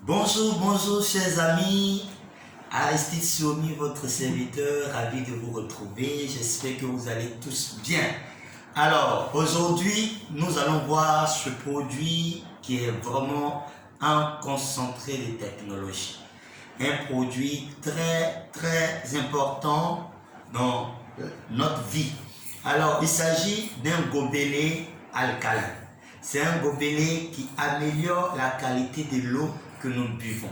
Bonjour, bonjour chers amis, Aristide Siomi, votre serviteur, ravi de vous retrouver, j'espère que vous allez tous bien. Alors, aujourd'hui, nous allons voir ce produit qui est vraiment un concentré de technologie. Un produit très important dans notre vie. Alors, il s'agit d'un gobelet alcalin. C'est un gobelet qui améliore la qualité de l'eau que nous buvons.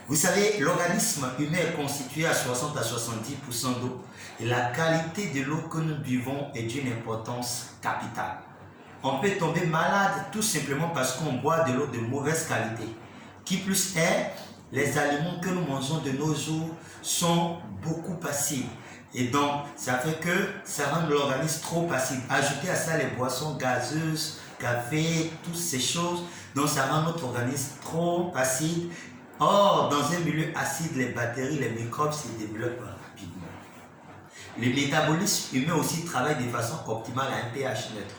Vous savez, l'organisme humain est constitué à 60 à 70% d'eau et la qualité de l'eau que nous buvons est d'une importance capitale. On peut tomber malade tout simplement parce qu'on boit de l'eau de mauvaise qualité. Qui plus est, les aliments que nous mangeons de nos jours sont beaucoup acides. Et donc, ça fait que ça rend l'organisme trop acide. Ajoutez à ça les boissons gazeuses, café, toutes ces choses, donc ça rend notre organisme trop acide. Or, dans un milieu acide, les bactéries, les microbes se développent rapidement. Le métabolisme humain aussi travaille de façon optimale à un pH neutre.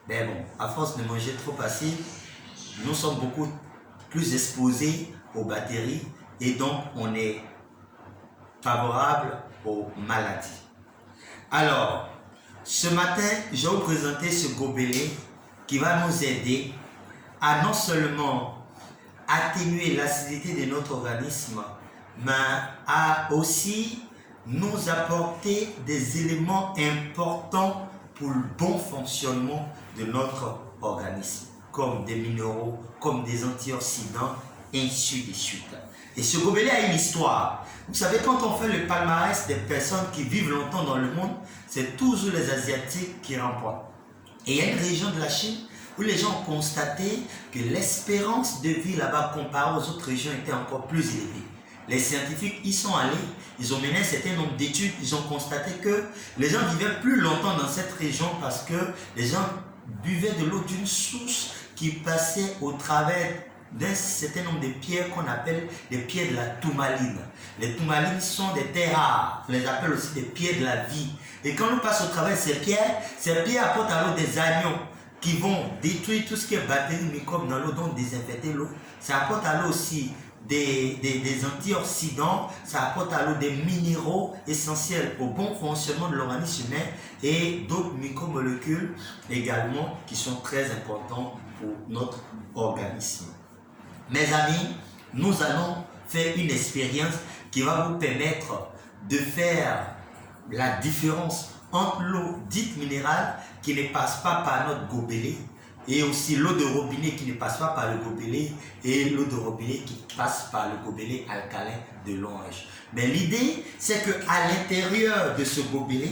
Mais bon, à force de manger trop acide, nous sommes beaucoup plus exposés aux bactéries et donc on est favorable aux maladies. Alors, ce matin, je vais vous présenter ce gobelet qui va nous aider à non seulement atténuer l'acidité de notre organisme, mais à aussi nous apporter des éléments importants pour le bon fonctionnement de notre organisme, comme des minéraux, comme des antioxydants, ainsi de suite. Et ce gobelet a une histoire. Vous savez, quand on fait le palmarès des personnes qui vivent longtemps dans le monde, c'est toujours les Asiatiques qui remportent. Et il y a une région de la Chine où les gens ont constaté que l'espérance de vie là-bas comparée aux autres régions était encore plus élevée. Les scientifiques y sont allés, ils ont mené un certain nombre d'études, ils ont constaté que les gens vivaient plus longtemps dans cette région parce que les gens buvaient de l'eau d'une source qui passait au travers d'un certain nombre de pierres qu'on appelle les pierres de la tourmaline. Les tourmalines sont des terres rares, on les appelle aussi des pierres de la vie. Et quand on passe au travers de ces pierres apportent à l'eau des anions qui vont détruire tout ce qui est bactéries, microbes dans l'eau, donc désinfecter l'eau. Ça apporte à l'eau aussi des antioxydants, ça apporte à l'eau des minéraux essentiels au bon fonctionnement de l'organisme humain et d'autres micromolécules également qui sont très importants pour notre organisme. Mes amis, nous allons faire une expérience qui va vous permettre de faire la différence entre l'eau dite minérale qui ne passe pas par notre gobelet et aussi l'eau de robinet qui ne passe pas par le gobelet et l'eau de robinet qui passe par le gobelet alcalin de l'orange. Mais l'idée, c'est qu'à l'intérieur de ce gobelet,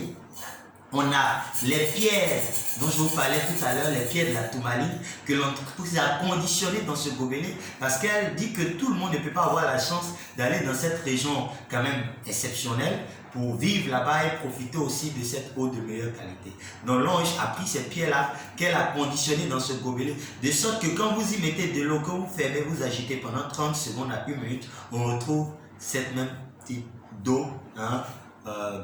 on a les pierres dont je vous parlais tout à l'heure, les pierres de la tourmaline que l'entreprise a conditionnées dans ce gobelet parce qu'elle dit que tout le monde ne peut pas avoir la chance d'aller dans cette région quand même exceptionnelle pour vivre là-bas et profiter aussi de cette eau de meilleure qualité. Donc l'ange a pris ces pierres-là qu'elle a conditionnées dans ce gobelet de sorte que quand vous y mettez de l'eau, que vous fermez, vous agitez pendant 30 secondes à 1 minute, on retrouve cette même type d'eau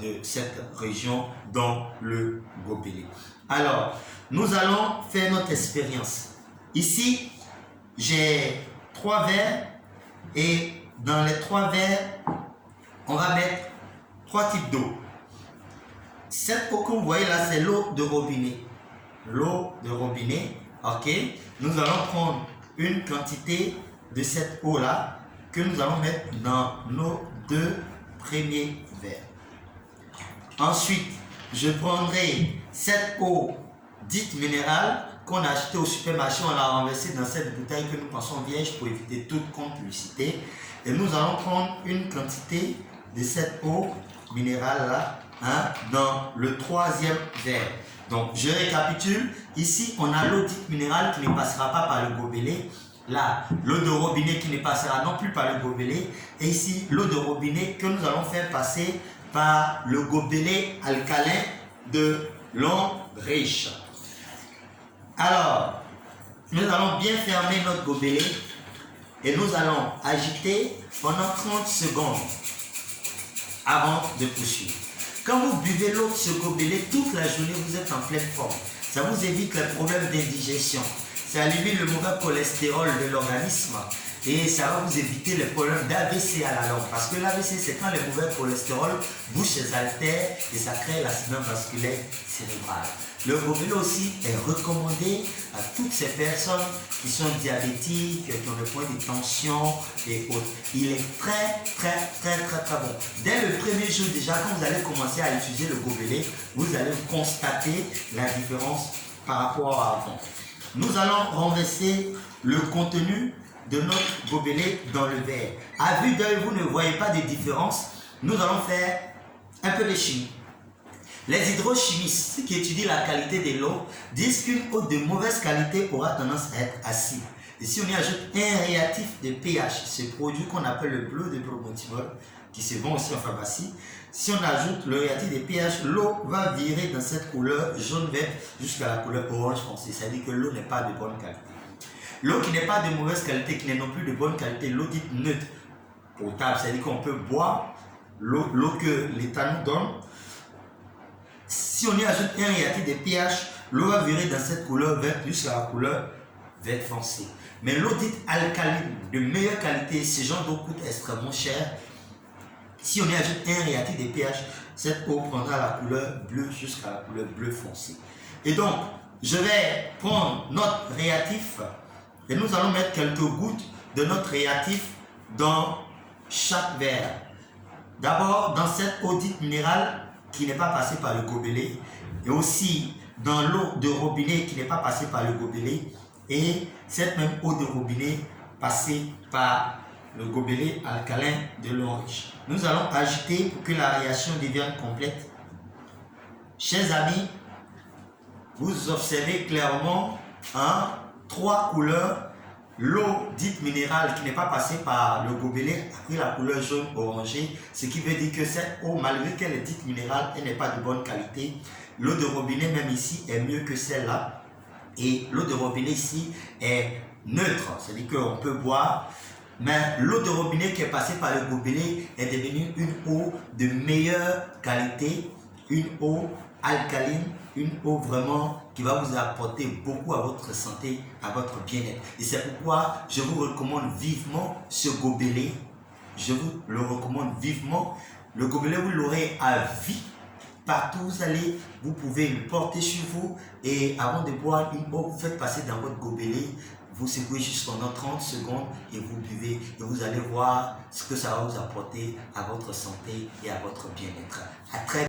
de cette région dans le gobelet. Alors, nous allons faire notre expérience. Ici, j'ai 3 verres et dans les 3 verres, on va mettre 3 types d'eau. Cette eau que vous voyez là, c'est l'eau de robinet. L'eau de robinet, ok. Nous allons prendre une quantité de cette eau-là que nous allons mettre dans nos 2 premiers verres. Ensuite, je prendrai cette eau dite minérale qu'on a achetée au supermarché, on l'a renversée dans cette bouteille que nous pensons vierge pour éviter toute complicité. Et nous allons prendre une quantité de cette eau minérale là dans le 3e verre. Donc, je récapitule. Ici, on a l'eau dite minérale qui ne passera pas par le gobelet. Là, l'eau de robinet qui ne passera non plus par le gobelet. Et ici, l'eau de robinet que nous allons faire passer par le gobelet alcalin de l'Autriche. Alors, nous allons bien fermer notre gobelet et nous allons agiter pendant 30 secondes avant de poursuivre. Quand vous buvez l'eau de ce gobelet toute la journée, vous êtes en pleine forme. Ça vous évite les problèmes d'indigestion. Ça élimine le mauvais cholestérol de l'organisme. et ça va vous éviter les problèmes d'AVC à la longue. Parce que l'AVC, c'est quand le mauvais cholestérol bouche les artères et ça crée l'accident vasculaire cérébral. Le gobelet aussi est recommandé à toutes ces personnes qui sont diabétiques, qui ont des points de tension et autres. Il est très bon. Dès le premier jour déjà, quand vous allez commencer à utiliser le gobelet, vous allez constater la différence par rapport à avant. Nous allons renverser le contenu de notre gobelet dans le verre. À vue d'œil, vous ne voyez pas de différence. Nous allons faire un peu de chimie. Les hydrochimistes qui étudient la qualité de l'eau disent qu'une eau de mauvaise qualité aura tendance à être acide. Et si on y ajoute un réactif de pH, ce produit qu'on appelle le bleu de promotimol, qui se vend aussi en pharmacie, si on ajoute le réactif de pH, l'eau va virer dans cette couleur jaune-vert jusqu'à la couleur orange foncé. Ça veut dire que l'eau n'est pas de bonne qualité. L'eau qui n'est pas de mauvaise qualité, qui n'est non plus de bonne qualité, l'eau dite neutre, potable, c'est-à-dire qu'on peut boire l'eau que l'État nous donne. Si on y ajoute un réactif de pH, l'eau va virer dans cette couleur verte jusqu'à la couleur vert foncé. Mais l'eau dite alcaline, de meilleure qualité, ce genre d'eau coûte extrêmement cher. Si on y ajoute un réactif de pH, cette eau prendra la couleur bleue jusqu'à la couleur bleu foncé. Et donc, je vais prendre notre réactif et nous allons mettre quelques gouttes de notre réactif dans chaque verre. D'abord, dans cette eau dite minérale qui n'est pas passée par le gobelet, et aussi dans l'eau de robinet qui n'est pas passée par le gobelet, et cette même eau de robinet passée par le gobelet alcalin de l'eau riche. Nous allons agiter pour que la réaction devienne complète. Chers amis, vous observez clairement trois couleurs. L'eau dite minérale qui n'est pas passée par le gobelet a pris la couleur jaune orangé, ce qui veut dire que cette eau, malgré qu'elle est dite minérale, elle n'est pas de bonne qualité. L'eau de robinet, même ici, est mieux que celle-là. Et l'eau de robinet ici est neutre, c'est-à-dire qu'on peut boire. Mais l'eau de robinet qui est passée par le gobelet est devenue une eau de meilleure qualité, une eau alcaline, une eau vraiment qui va vous apporter beaucoup à votre santé, à votre bien-être. Et c'est pourquoi je vous recommande vivement ce gobelet. Je vous le recommande vivement. Le gobelet, vous l'aurez à vie. Partout où vous allez, vous pouvez le porter chez vous. Et avant de boire une eau, vous faites passer dans votre gobelet. Vous secouez juste pendant 30 secondes et vous buvez. Et vous allez voir ce que ça va vous apporter à votre santé et à votre bien-être. À très